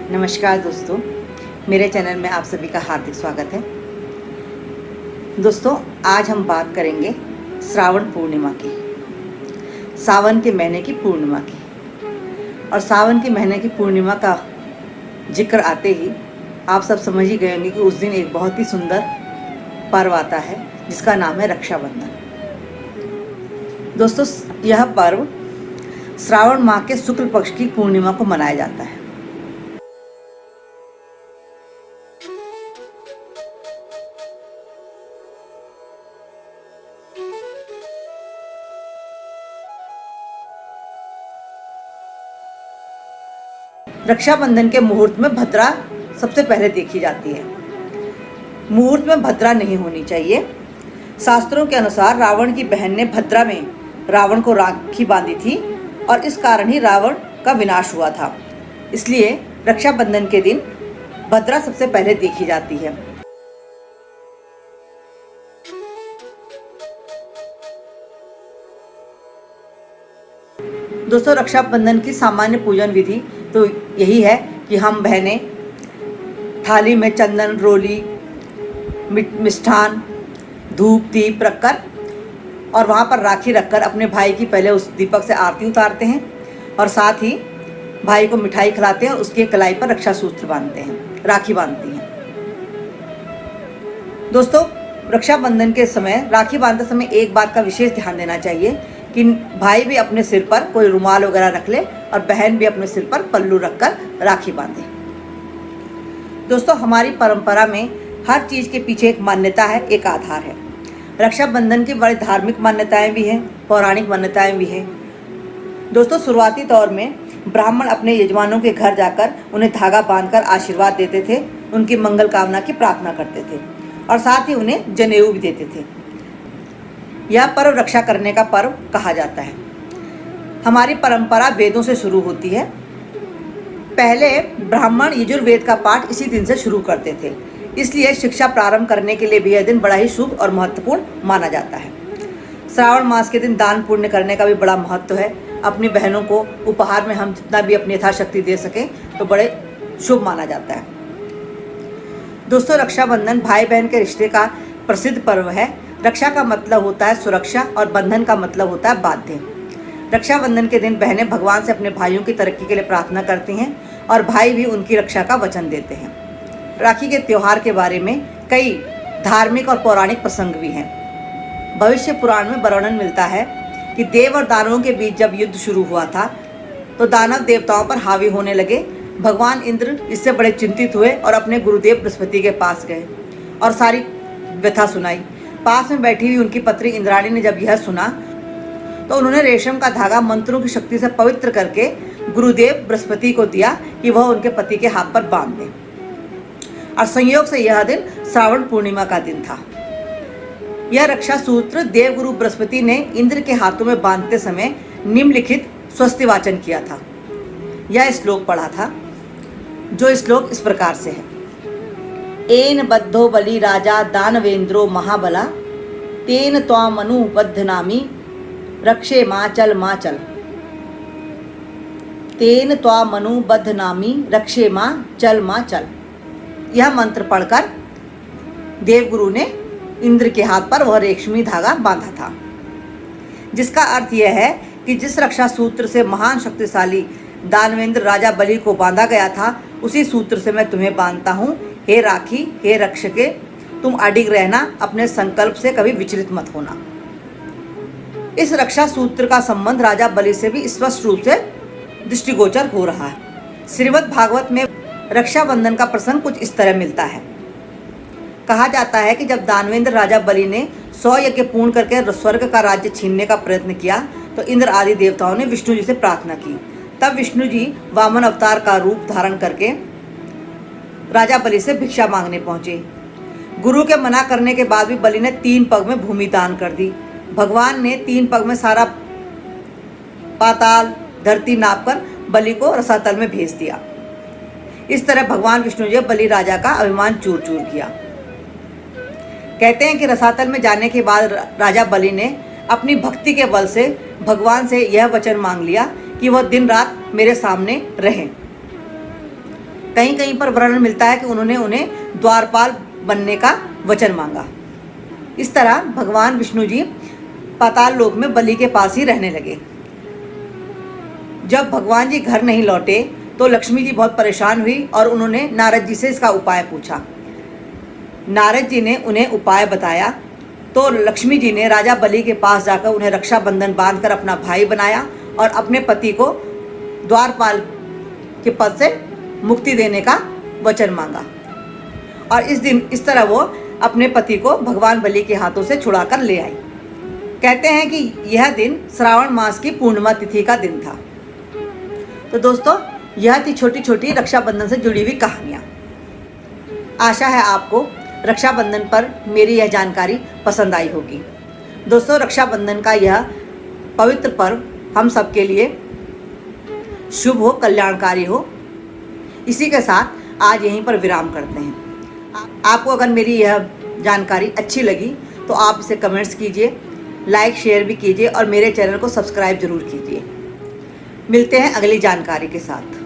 नमस्कार दोस्तों, मेरे चैनल में आप सभी का हार्दिक स्वागत है। दोस्तों, आज हम बात करेंगे श्रावण पूर्णिमा की, सावन के महीने की पूर्णिमा की। और सावन के महीने की पूर्णिमा का जिक्र आते ही आप सब समझ ही गए होंगे कि उस दिन एक बहुत ही सुंदर पर्व आता है जिसका नाम है रक्षाबंधन। दोस्तों, यह पर्व श्रावण माह के शुक्ल पक्ष की पूर्णिमा को मनाया जाता है। रक्षाबंधन के मुहूर्त में भद्रा सबसे पहले देखी जाती है। मुहूर्त में भद्रा नहीं होनी चाहिए। शास्त्रों के अनुसार रावण की बहन ने भद्रा में रावण को राखी बांधी थी और इस कारण ही रावण का विनाश हुआ था। इसलिए रक्षाबंधन के दिन भद्रा सबसे पहले देखी जाती है। दोस्तों, रक्षाबंधन की सामान्य पूजन विधि तो यही है कि हम बहनें थाली में चंदन, रोली, मिष्ठान, धूप, दीप रखकर और वहाँ पर राखी रखकर अपने भाई की पहले उस दीपक से आरती उतारते हैं और साथ ही भाई को मिठाई खिलाते हैं और उसके कलाई पर रक्षा सूत्र बांधते हैं, राखी बांधती हैं। दोस्तों, रक्षाबंधन के समय राखी बांधते समय एक बात का विशेष ध्यान देना चाहिए कि भाई भी अपने सिर पर कोई रुमाल वगैरह रख ले और बहन भी अपने सिर पर पल्लू रखकर राखी बांधे। दोस्तों, हमारी परंपरा में हर चीज़ के पीछे एक मान्यता है, एक आधार है। रक्षाबंधन की बड़ी धार्मिक मान्यताएं भी हैं, पौराणिक मान्यताएं भी हैं। दोस्तों, शुरुआती दौर में ब्राह्मण अपने यजमानों के घर जाकर उन्हें धागा बांधकर आशीर्वाद देते थे, उनकी मंगल कामना की प्रार्थना करते थे और साथ ही उन्हें जनेऊ भी देते थे। यह पर्व रक्षा करने का पर्व कहा जाता है। हमारी परंपरा वेदों से शुरू होती है। पहले ब्राह्मण यजुर्वेद का पाठ इसी दिन से शुरू करते थे, इसलिए शिक्षा प्रारंभ करने के लिए भी यह दिन बड़ा ही शुभ और महत्वपूर्ण माना जाता है। श्रावण मास के दिन दान पुण्य करने का भी बड़ा महत्व है। अपनी बहनों को उपहार में हम जितना भी अपनी यथाशक्ति दे सकें तो बड़े शुभ माना जाता है। दोस्तों, रक्षाबंधन भाई बहन के रिश्ते का प्रसिद्ध पर्व है। रक्षा का मतलब होता है सुरक्षा और बंधन का मतलब होता है बाध्य। रक्षाबंधन के दिन बहनें भगवान से अपने भाइयों की तरक्की के लिए प्रार्थना करती हैं और भाई भी उनकी रक्षा का वचन देते हैं। राखी के त्यौहार के बारे में कई धार्मिक और पौराणिक प्रसंग भी हैं। भविष्य पुराण में वर्णन मिलता है कि देव और दानवों के बीच जब युद्ध शुरू हुआ था तो दानव देवताओं पर हावी होने लगे। भगवान इंद्र इससे बड़े चिंतित हुए और अपने गुरुदेव बृहस्पति के पास गए और सारी व्यथा सुनाई। पास में बैठी हुई उनकी पत्नी इंद्राणी ने जब यह सुना तो उन्होंने रेशम का धागा मंत्रों की शक्ति से पवित्र करके गुरुदेव बृहस्पति को दिया कि वह उनके पति के हाथ पर बांध दे। और संयोग से यह दिन श्रावण पूर्णिमा का दिन था। यह रक्षा सूत्र देवगुरु बृहस्पति ने इंद्र के हाथों में बांधते समय निम्नलिखित स्वस्ति वाचन किया था। यह श्लोक पढ़ा था, जो श्लोक इस प्रकार से है। एन बद्धो बलि राजा दानवेंद्रो महाबला तेन त्वामनु बद्धनामी रक्षे माचल माचल। तेन त्वामनु बद्धनामी रक्षे माचल माचल। यह मंत्र पढ़कर देवगुरु ने इंद्र के हाथ पर वह रेशमी धागा बांधा था, जिसका अर्थ यह है कि जिस रक्षा सूत्र से महान शक्तिशाली दानवेंद्र राजा बलि को बांधा गया था उसी सूत्र से मैं तुम्हें बांधता हूँ। हे राखी, हे रक्षके, तुम अडिग रहना, अपने संकल्प से कभी विचलित मत होना। इस रक्षा सूत्र का संबंध राजा बलि से भी स्पष्ट रूप से दृष्टिगोचर हो रहा है। श्रीमद् भागवत में रक्षाबंधन का प्रसंग कुछ इस तरह मिलता है। कहा जाता है कि जब दानवेंद्र राजा बलि ने 100 यज्ञ पूर्ण करके स्वर्ग का राज्य छीनने का प्रयत्न किया तो इंद्र आदि देवताओं ने विष्णु जी से प्रार्थना की। तब विष्णु जी वामन अवतार का रूप धारण करके राजा बलि से भिक्षा मांगने पहुंचे। गुरु के मना करने के बाद भी बलि ने 3 पग में भूमि दान कर दी। भगवान ने 3 पग में सारा पाताल धरती नापकर बलि को रसातल में भेज दिया। इस तरह भगवान विष्णु जी बलि राजा का अभिमान चूर चूर किया। कहते हैं कि रसातल में जाने के बाद राजा बलि ने अपनी भक्ति के बल से भगवान से यह वचन मांग लिया कि वह दिन रात मेरे सामने रहें। कहीं कहीं पर वर्णन मिलता है कि उन्होंने उन्हें द्वारपाल बनने का वचन मांगा। इस तरह भगवान विष्णु जी पाताल लोक में बलि के पास ही रहने लगे। जब भगवान जी घर नहीं लौटे तो लक्ष्मी जी बहुत परेशान हुई और उन्होंने नारद जी से इसका उपाय पूछा। नारद जी ने उन्हें उपाय बताया तो लक्ष्मी जी ने राजा बलि के पास जाकर उन्हें रक्षाबंधन बांधकर अपना भाई बनाया और अपने पति को द्वारपाल के पद से मुक्ति देने का वचन मांगा। और इस दिन इस तरह वो अपने पति को भगवान बलि के हाथों से छुड़ाकर ले आई। कहते हैं कि यह दिन श्रावण मास की पूर्णिमा तिथि का दिन था। तो दोस्तों, यह थी छोटी छोटी रक्षाबंधन से जुड़ी हुई कहानियाँ। आशा है आपको रक्षाबंधन पर मेरी यह जानकारी पसंद आई होगी। दोस्तों, रक्षाबंधन का यह पवित्र पर्व हम सबके लिए शुभ हो, कल्याणकारी हो। इसी के साथ आज यहीं पर विराम करते हैं। आपको अगर मेरी यह जानकारी अच्छी लगी तो आप इसे कमेंट्स कीजिए, लाइक शेयर भी कीजिए और मेरे चैनल को सब्सक्राइब जरूर कीजिए। मिलते हैं अगली जानकारी के साथ।